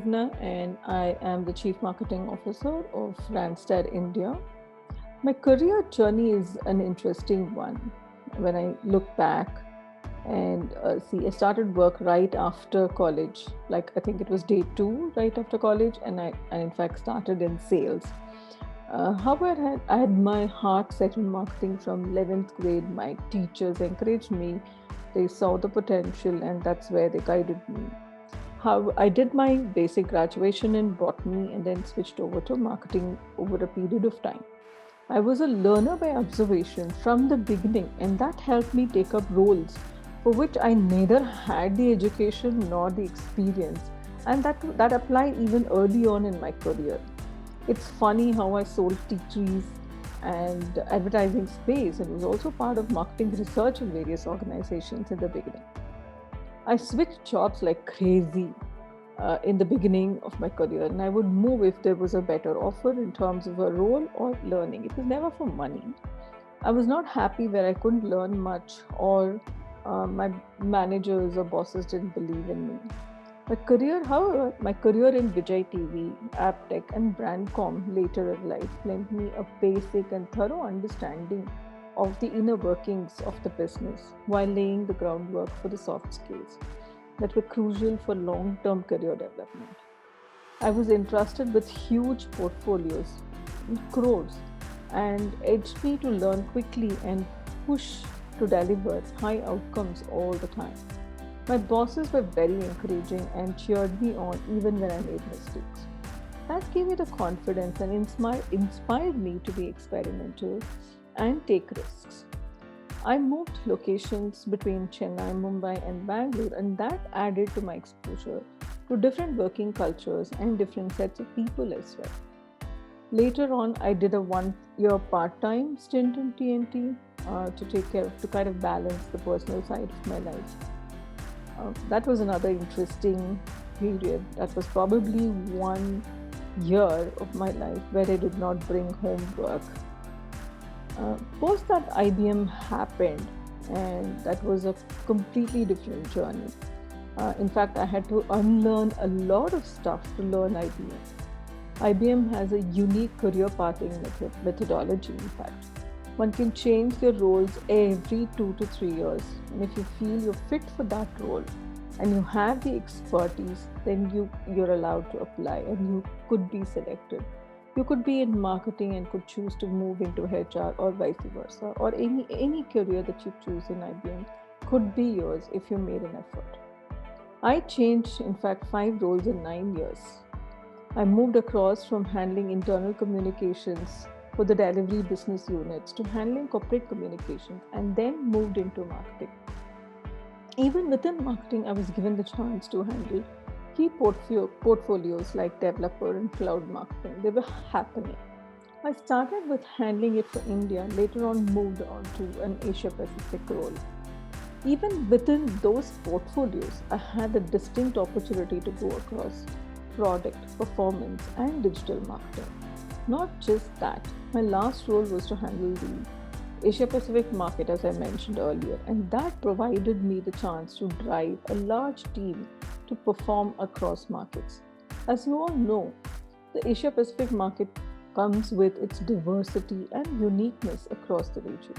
Bhuvna, and I am the Chief Marketing Officer of Randstad India. My career journey is an interesting one. When I look back and see, I started work right after college. Like I think it was day two right after college, and I in fact started in sales. However, I had my heart set on marketing from 11th grade. My teachers encouraged me. They saw the potential, and that's where they guided me. How I did my basic graduation in botany and then switched over to marketing over a period of time. I was a learner by observation from the beginning, and that helped me take up roles for which I neither had the education nor the experience, and that applied even early on in my career. It's funny how I sold tea trees and advertising space and was also part of marketing research in various organizations in the beginning. I switched jobs like crazy in the beginning of my career, and I would move if there was a better offer in terms of a role or learning. It was never for money. I was not happy where I couldn't learn much, or my managers or bosses didn't believe in me. My career in Vijay TV, AppTech, and Brandcom later in life lent me a basic and thorough understanding of the inner workings of the business while laying the groundwork for the soft skills that were crucial for long term career development. I was entrusted with huge portfolios, crores, and edged me to learn quickly and push to deliver high outcomes all the time. My bosses were very encouraging and cheered me on even when I made mistakes. That gave me the confidence and inspired me to be experimental and take risks. I moved locations between Chennai, Mumbai, and Bangalore, and that added to my exposure to different working cultures and different sets of people as well. Later on, I did a 1 year part time stint in TNT to kind of balance the personal side of my life. That was another interesting period. That was probably 1 year of my life where I did not bring home work. Post that, IBM happened, and that was a completely different journey. In fact, I had to unlearn a lot of stuff to learn IBM. IBM has a unique career pathing methodology, in fact. One can change their roles every 2 to 3 years. And if you feel you're fit for that role and you have the expertise, then you're allowed to apply and you could be selected. You could be in marketing and could choose to move into HR or vice versa, or any career that you choose in IBM could be yours if you made an effort. I changed, in fact, 5 roles in 9 years. I moved across from handling internal communications for the delivery business units to handling corporate communications and then moved into marketing. Even within marketing, I was given the chance to handle key portfolios like developer and cloud marketing. They were happening. I started with handling it for India, later on moved on to an Asia Pacific role. Even within those portfolios, I had a distinct opportunity to go across product, performance, and digital marketing. Not just that, my last role was to handle the Asia Pacific market, as I mentioned earlier, and that provided me the chance to drive a large team to perform across markets. As you all know, the Asia Pacific market comes with its diversity and uniqueness across the region.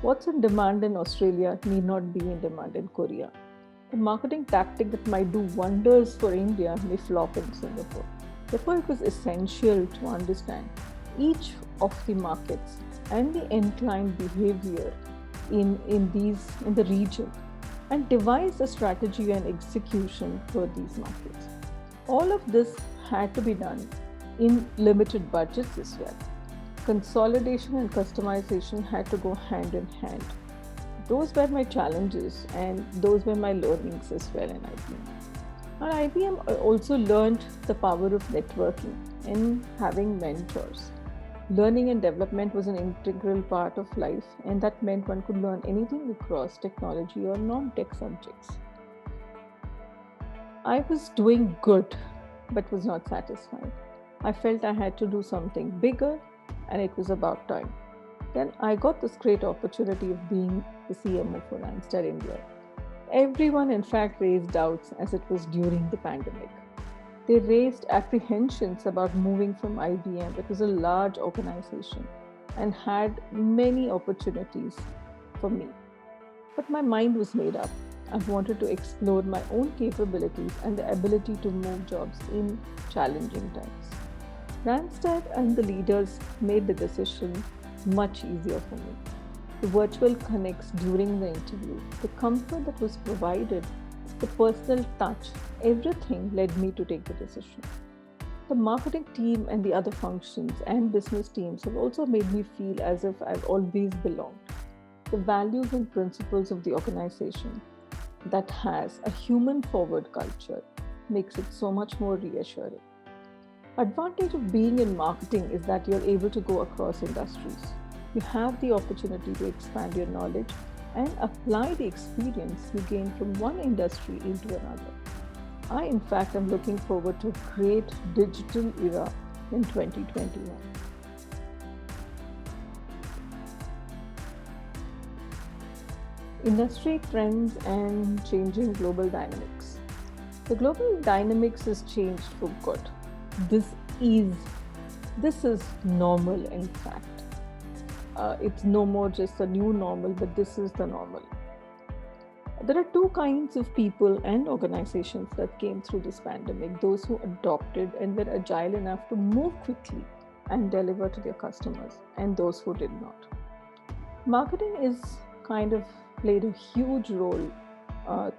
What's in demand in Australia need not be in demand in Korea. A marketing tactic that might do wonders for India may flop in Singapore. Therefore, it was essential to understand each of the markets and the end client behavior in the region and devise a strategy and execution for these markets. All of this had to be done in limited budgets as well. Consolidation and customization had to go hand in hand. Those were my challenges and those were my learnings as well in IBM. At IBM, I also learned the power of networking and having mentors. Learning and development was an integral part of life, and that meant one could learn anything across technology or non tech subjects. I was doing good, but was not satisfied. I felt I had to do something bigger, and it was about time. Then I got this great opportunity of being the CMO for Randstad India. Everyone, in fact, raised doubts as it was during the pandemic. They raised apprehensions about moving from IBM. It was a large organization and had many opportunities for me. But my mind was made up. I wanted to explore my own capabilities and the ability to move jobs in challenging times. Randstad and the leaders made the decision much easier for me. The virtual connects during the interview, the comfort that was provided, the personal touch, everything led me to take the decision. The marketing team and the other functions and business teams have also made me feel as if I've always belonged. The values and principles of the organization that has a human forward culture makes it so much more reassuring. Advantage of being in marketing is that you're able to go across industries. You have the opportunity to expand your knowledge and apply the experience you gain from one industry into another. I, in fact, am looking forward to a great digital era in 2021. Industry trends and changing global dynamics. The global dynamics has changed for good. This is this is normal, in fact. It's no more just a new normal, but this is the normal. There are two kinds of people and organizations that came through this pandemic: those who adopted and were agile enough to move quickly and deliver to their customers, and those who did not. Marketing is kind of played a huge role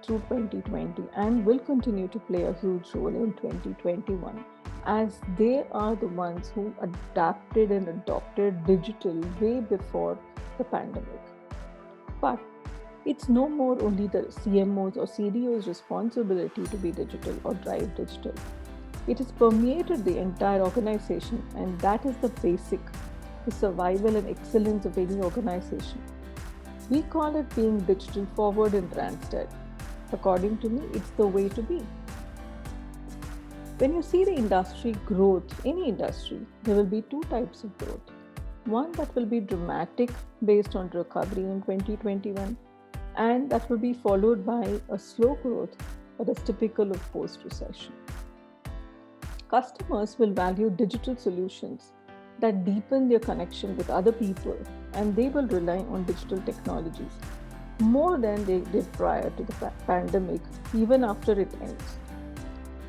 through 2020 and will continue to play a huge role in 2021, as they are the ones who adapted and adopted digital way before the pandemic. But it's no more only the CMOs or CDOs' responsibility to be digital or drive digital. It has permeated the entire organization, and that is the basic, the survival and excellence of any organization. We call it being digital forward in Randstad. According to me, it's the way to be. When you see the industry growth, any industry, there will be two types of growth. One that will be dramatic based on recovery in 2021, and that will be followed by a slow growth that is typical of post-recession. Customers will value digital solutions that deepen their connection with other people, and they will rely on digital technologies more than they did prior to the pandemic, even after it ends.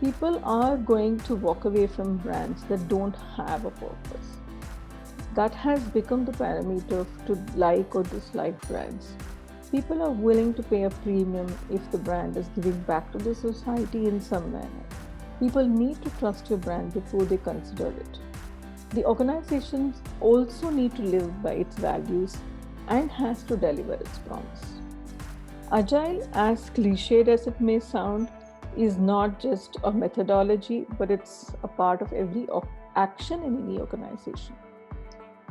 People are going to walk away from brands that don't have a purpose. That has become the parameter to like or dislike brands. People are willing to pay a premium if the brand is giving back to the society in some manner. People need to trust your brand before they consider it. The organizations also need to live by its values and has to deliver its promise. Agile, as cliched as it may sound, is not just a methodology, but it's a part of every action in any organization.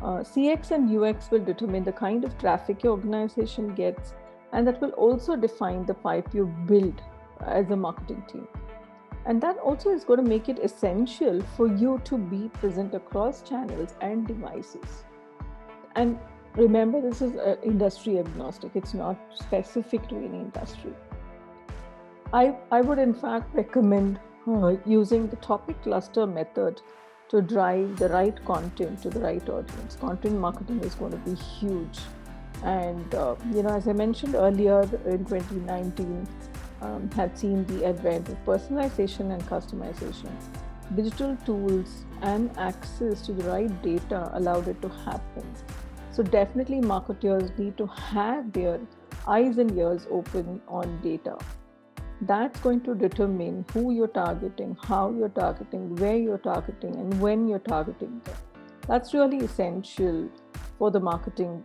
CX and UX will determine the kind of traffic your organization gets, and that will also define the pipe you build as a marketing team. And that also is going to make it essential for you to be present across channels and devices. And remember, this is industry agnostic. It's not specific to any industry. I would in fact recommend using the topic cluster method to drive the right content to the right audience. Content marketing is going to be huge. And, as I mentioned earlier, in 2019, had seen the advent of personalization and customization. Digital tools and access to the right data allowed it to happen. So definitely marketers need to have their eyes and ears open on data. That's going to determine who you're targeting, how you're targeting, where you're targeting, and when you're targeting them. That's really essential for the marketing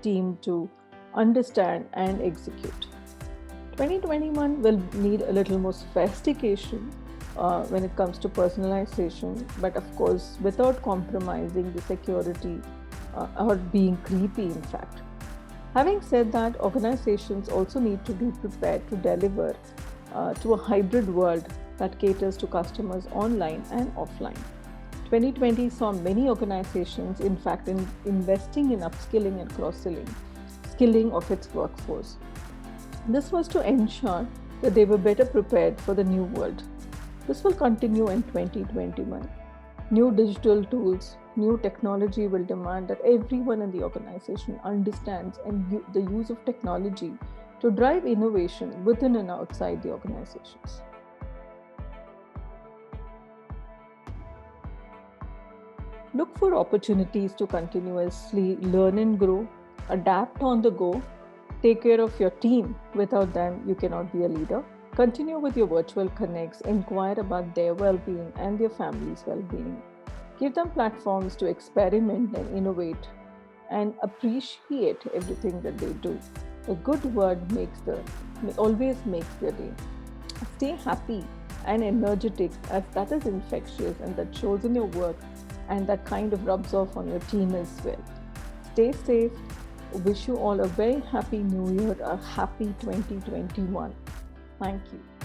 team to understand and execute. 2021 will need a little more sophistication when it comes to personalization, but of course, without compromising the security or being creepy, in fact. Having said that, organizations also need to be prepared to deliver to a hybrid world that caters to customers online and offline. 2020 saw many organizations, in fact, investing in upskilling and cross-selling, skilling of its workforce. This was to ensure that they were better prepared for the new world. This will continue in 2021. New digital tools, new technology will demand that everyone in the organization understands the use of technology to drive innovation within and outside the organizations. Look for opportunities to continuously learn and grow, adapt on the go, take care of your team. Without them, you cannot be a leader. Continue with your virtual connects, inquire about their well being and their family's well being. Give them platforms to experiment and innovate and appreciate everything that they do. A good word always makes their day. Stay happy and energetic, as that is infectious and that shows in your work, and that kind of rubs off on your team as well. Stay safe. Wish you all a very happy new year, a happy 2021. Thank you.